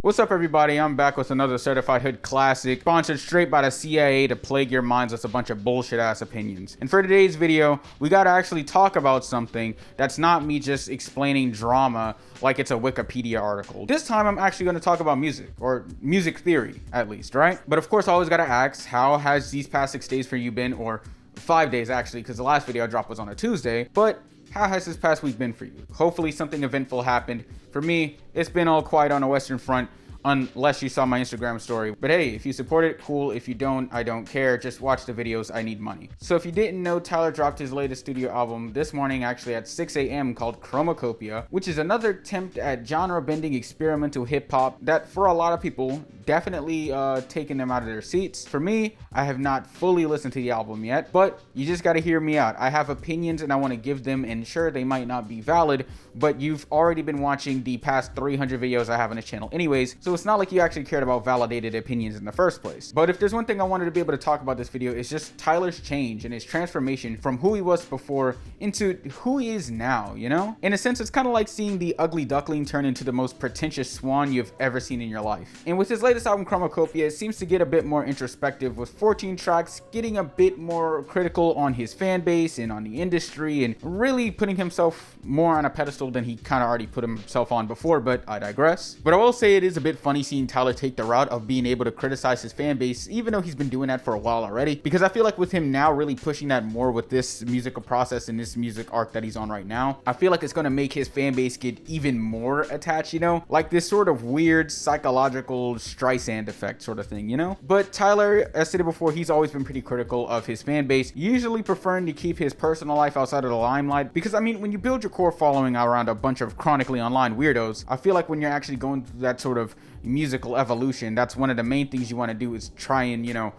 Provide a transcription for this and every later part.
What's up, everybody? I'm back with another certified hood classic, sponsored straight by the CIA to plague your minds with a bunch of bullshit ass opinions. And for today's video, we gotta actually talk about something that's not me just explaining drama like it's a Wikipedia article. This time I'm actually gonna talk about music, or music theory at least, right? But of course I always gotta ask, how has these past 6 days for you been, or 5 days actually, because the last video I dropped was on a Tuesday, but how has this past week been for you? Hopefully something eventful happened. For me, it's been all quiet on the Western Front, unless you saw my Instagram story. But hey, if you support it, cool. If you don't, I don't care. Just watch the videos. I need money. So if you didn't know, Tyler dropped his latest studio album this morning, actually at 6 a.m. called Chomakopia, which is another attempt at genre-bending experimental hip-hop that for a lot of people definitely taking them out of their seats. For me, I have not fully listened to the album yet, but you just got to hear me out. I have opinions and I want to give them, and sure, they might not be valid, but you've already been watching the past 300 videos I have on this channel anyways, so it's not like you actually cared about validated opinions in the first place. But if there's one thing I wanted to be able to talk about this video, is just Tyler's change and his transformation from who he was before into who he is now, you know? In a sense, it's kind of like seeing the ugly duckling turn into the most pretentious swan you've ever seen in your life. And with his latest album, Chomakopia, it seems to get a bit more introspective, with 14 tracks getting a bit more critical on his fan base and on the industry, and really putting himself more on a pedestal than he kind of already put himself on before, but I digress. But I will say it is a bit funny seeing Tyler take the route of being able to criticize his fan base, even though he's been doing that for a while already, because I feel like with him now really pushing that more with this musical process and this music arc that he's on right now, I feel like it's going to make his fan base get even more attached, you know, like this sort of weird psychological Streisand effect sort of thing, you know. But Tyler, as stated before, he's always been pretty critical of his fan base, usually preferring to keep his personal life outside of the limelight, because I mean, when you build your core following around a bunch of chronically online weirdos, I feel like when you're actually going through that sort of musical evolution, that's one of the main things you want to do, is try and, you know,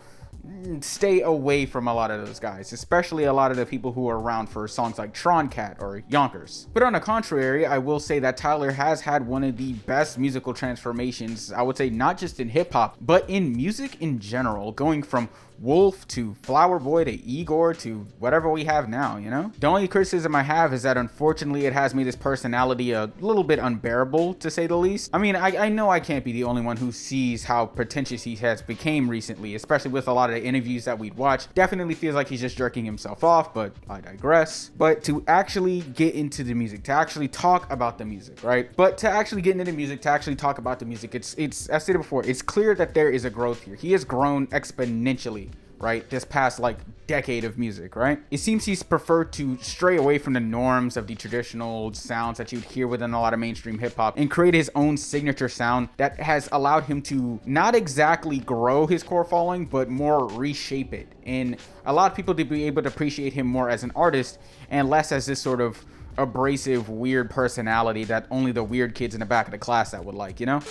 stay away from a lot of those guys, especially a lot of the people who are around for songs like Tron Cat or Yonkers. But on the contrary, I will say that Tyler has had one of the best musical transformations, I would say, not just in hip-hop, but in music in general, going from Wolf to Flower Boy to Igor to whatever we have now, you know? The only criticism I have is that unfortunately it has made his personality a little bit unbearable, to say the least. I mean, I know I can't be the only one who sees how pretentious he has become recently, especially with a lot of the interviews that we'd watch. Definitely feels like he's just jerking himself off, but I digress. But to actually get into the music, to actually talk about the music, right? But to actually get into the music, to actually talk about the music, it's as stated before, it's clear that there is a growth here. He has grown exponentially, right, this past like decade of music, right? It seems he's preferred to stray away from the norms of the traditional sounds that you'd hear within a lot of mainstream hip-hop and create his own signature sound that has allowed him to not exactly grow his core following, but more reshape it, and a lot of people to be able to appreciate him more as an artist and less as this sort of abrasive, weird personality that only the weird kids in the back of the class that would like, you know?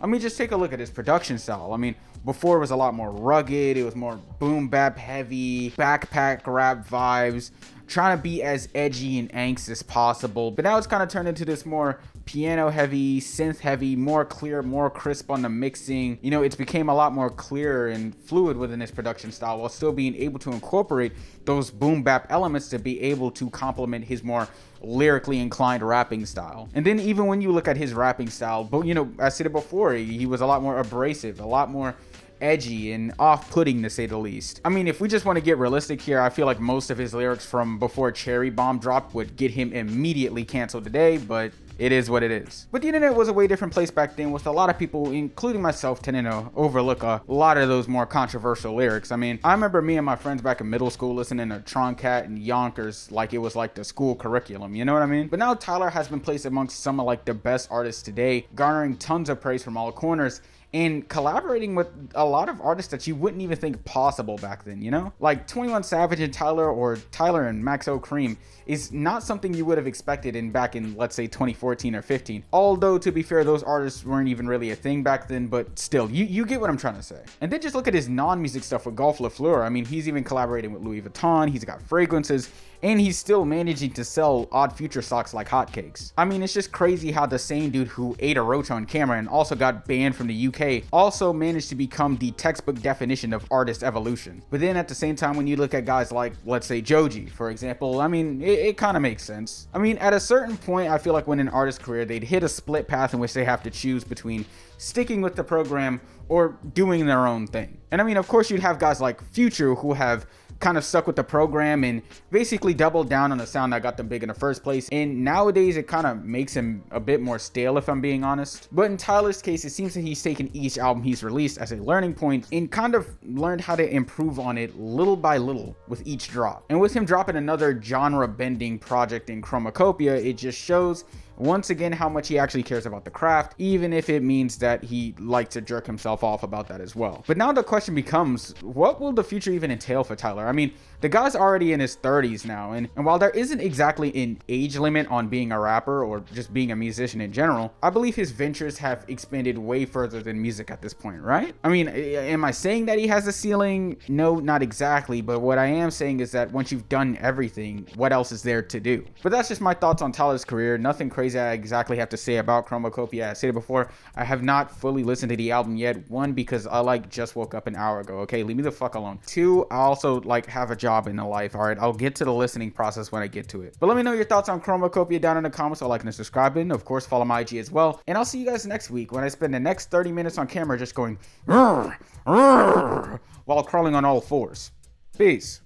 I mean, just take a look at his production style. I mean, before it was a lot more rugged, it was more boom bap heavy, backpack rap vibes, trying to be as edgy and angst as possible. But now it's kind of turned into this more piano heavy, synth heavy, more clear, more crisp on the mixing. You know, it's became a lot more clear and fluid within his production style, while still being able to incorporate those boom bap elements to be able to complement his more lyrically inclined rapping style. And then even when you look at his rapping style, but you know, as I said before, he was a lot more abrasive, a lot more edgy and off-putting, to say the least. I mean, if we just want to get realistic here, I feel like most of his lyrics from before Cherry Bomb dropped would get him immediately canceled today, but it is what it is. But the internet was a way different place back then, with a lot of people, including myself, tending to overlook a lot of those more controversial lyrics. I mean, I remember me and my friends back in middle school listening to Tron Cat and Yonkers like it was like the school curriculum, you know what I mean? But now Tyler has been placed amongst some of like the best artists today, garnering tons of praise from all corners, and collaborating with a lot of artists that you wouldn't even think possible back then, you know? Like 21 Savage and Tyler, or Tyler and Maxo Cream, is not something you would have expected back in, let's say, 2014 or 15. Although, to be fair, those artists weren't even really a thing back then, but still, you get what I'm trying to say. And then just look at his non-music stuff with Golf LaFleur. I mean, he's even collaborating with Louis Vuitton, he's got fragrances, and he's still managing to sell Odd Future socks like hotcakes. I mean, it's just crazy how the same dude who ate a roach on camera and also got banned from the UK UK also managed to become the textbook definition of artist evolution. But then at the same time, when you look at guys like, let's say Joji, for example, I mean, it kind of makes sense. I mean, at a certain point, I feel like when an artist's career, they'd hit a split path in which they have to choose between sticking with the program or doing their own thing. And I mean, of course, you'd have guys like Future who have kind of stuck with the program and basically doubled down on the sound that got them big in the first place. And nowadays it kind of makes him a bit more stale, if I'm being honest. But in Tyler's case, it seems that he's taken each album he's released as a learning point and kind of learned how to improve on it little by little with each drop. And with him dropping another genre bending project in Chomakopia, it just shows once again how much he actually cares about the craft, even if it means that he likes to jerk himself off about that as well. But now the question becomes, what will the future even entail for Tyler? I mean, the guy's already in his 30s now, and while there isn't exactly an age limit on being a rapper or just being a musician in general, I believe his ventures have expanded way further than music at this point, right? I mean, am I saying that he has a ceiling? No, not exactly, but what I am saying is that once you've done everything, what else is there to do? But that's just my thoughts on Tyler's career. Nothing crazy I exactly have to say about Chomakopia. I said it before, I have not fully listened to the album yet. One, because I just woke up an hour ago. Okay, leave me the fuck alone. Two, I also have a job in the life. All right, I'll get to the listening process when I get to it. But let me know your thoughts on Chomakopia down in the comments. I'll like and subscribe button. Of course, follow my IG as well. And I'll see you guys next week when I spend the next 30 minutes on camera just going "Rrr, rrr," while crawling on all fours. Peace.